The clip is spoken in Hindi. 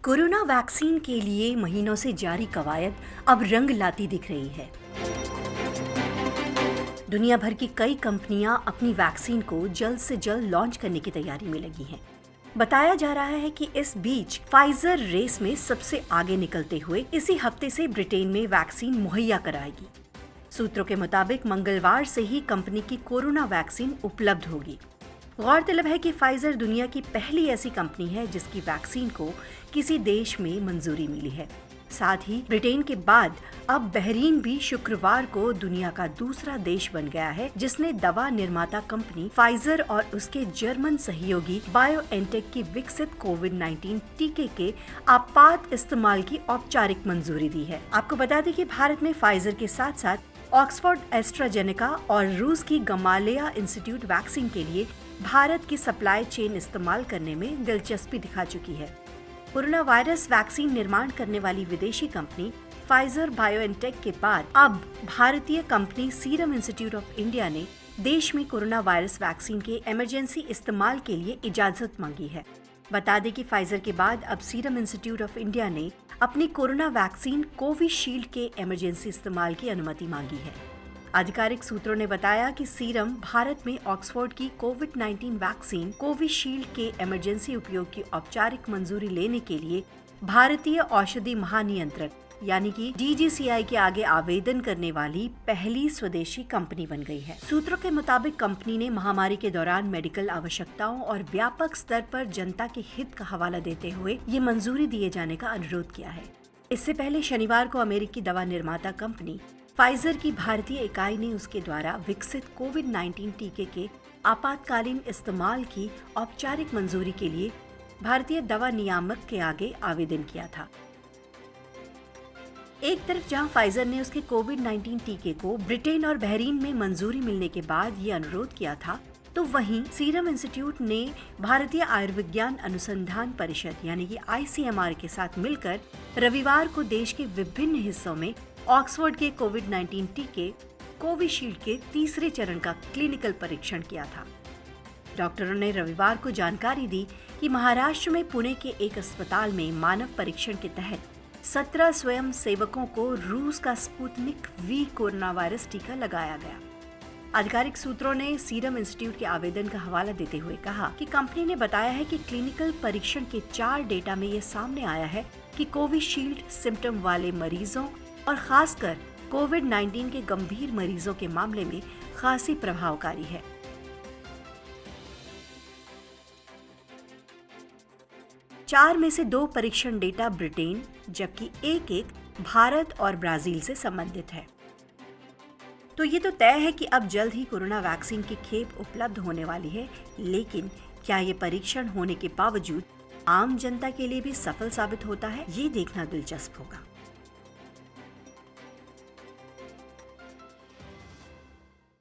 कोरोना वैक्सीन के लिए महीनों से जारी कवायद अब रंग लाती दिख रही है। दुनिया भर की कई कंपनियां अपनी वैक्सीन को जल्द से जल्द लॉन्च करने की तैयारी में लगी हैं। बताया जा रहा है कि इस बीच फाइजर रेस में सबसे आगे निकलते हुए इसी हफ्ते से ब्रिटेन में वैक्सीन मुहैया कराएगी। सूत्रों के मुताबिक मंगलवार से ही कंपनी की कोरोना वैक्सीन उपलब्ध होगी। गौरतलब है कि फाइजर दुनिया की पहली ऐसी कंपनी है जिसकी वैक्सीन को किसी देश में मंजूरी मिली है। साथ ही ब्रिटेन के बाद अब बहरीन भी शुक्रवार को दुनिया का दूसरा देश बन गया है जिसने दवा निर्माता कंपनी फाइजर और उसके जर्मन सहयोगी बायोएनटेक की विकसित कोविड-19 टीके के आपात इस्तेमाल की औपचारिक मंजूरी दी है। आपको बता दें कि भारत में फाइजर के साथ साथ ऑक्सफोर्ड एस्ट्राजेनेका और रूस की गमालेया इंस्टीट्यूट वैक्सीन के लिए भारत की सप्लाई चेन इस्तेमाल करने में दिलचस्पी दिखा चुकी है। कोरोना वायरस वैक्सीन निर्माण करने वाली विदेशी कंपनी फाइजर बायोएनटेक के बाद अब भारतीय company serum institute of India ने देश में कोरोना वायरस वैक्सीन के इमरजेंसी इस्तेमाल के लिए इजाजत मांगी है। बता दें कि फाइजर के बाद अब सीरम इंस्टीट्यूट ऑफ इंडिया ने अपनी कोरोना वैक्सीन कोविशील्ड के इमरजेंसी इस्तेमाल की अनुमति मांगी है। आधिकारिक सूत्रों ने बताया कि सीरम भारत में ऑक्सफोर्ड की कोविड-19 वैक्सीन कोविशील्ड के इमरजेंसी उपयोग की औपचारिक मंजूरी लेने के लिए भारतीय औषधि महानियंत्रक यानी कि DGCI के आगे आवेदन करने वाली पहली स्वदेशी कंपनी बन गई है। सूत्रों के मुताबिक कंपनी ने महामारी के दौरान मेडिकल आवश्यकताओं और व्यापक स्तर पर जनता के हित का हवाला देते हुए ये मंजूरी दिए जाने का अनुरोध किया है। इससे पहले शनिवार को अमेरिकी दवा निर्माता कंपनी फाइजर की भारतीय इकाई ने उसके द्वारा विकसित कोविड-19 टीके के आपातकालीन इस्तेमाल की औपचारिक मंजूरी के लिए भारतीय दवा नियामक के आगे आवेदन किया था। एक तरफ जहां फाइजर ने उसके कोविड-19 टीके को ब्रिटेन और बहरीन में मंजूरी मिलने के बाद ये अनुरोध किया था, तो वहीं सीरम इंस्टीट्यूट ने भारतीय आयुर्विज्ञान अनुसंधान परिषद यानी कि ICMR के साथ मिलकर रविवार को देश के विभिन्न हिस्सों में ऑक्सफोर्ड के कोविड-19 टीके कोविशील्ड के तीसरे चरण का क्लिनिकल परीक्षण किया था। डॉक्टरों ने रविवार को जानकारी दी कि महाराष्ट्र में पुणे के एक अस्पताल में मानव परीक्षण के तहत 17 स्वयं सेवकों को रूस का स्पुतनिक V कोरोना वायरस टीका लगाया गया। आधिकारिक सूत्रों ने सीरम इंस्टीट्यूट के आवेदन का हवाला देते हुए कहा कि कंपनी ने बताया है कि क्लिनिकल परीक्षण के 4 डेटा में ये सामने आया है कि कोविशील्ड सिम्टम वाले मरीजों और खासकर कोविड-19 के गंभीर मरीजों के मामले में खासी प्रभावकारी है। चार में से 2 परीक्षण डेटा ब्रिटेन जबकि एक भारत और ब्राजील से संबंधित है। तो ये तो तय है कि अब जल्द ही कोरोना वैक्सीन की खेप उपलब्ध होने वाली है, लेकिन क्या ये परीक्षण होने के बावजूद आम जनता के लिए भी सफल साबित होता है, ये देखना दिलचस्प होगा।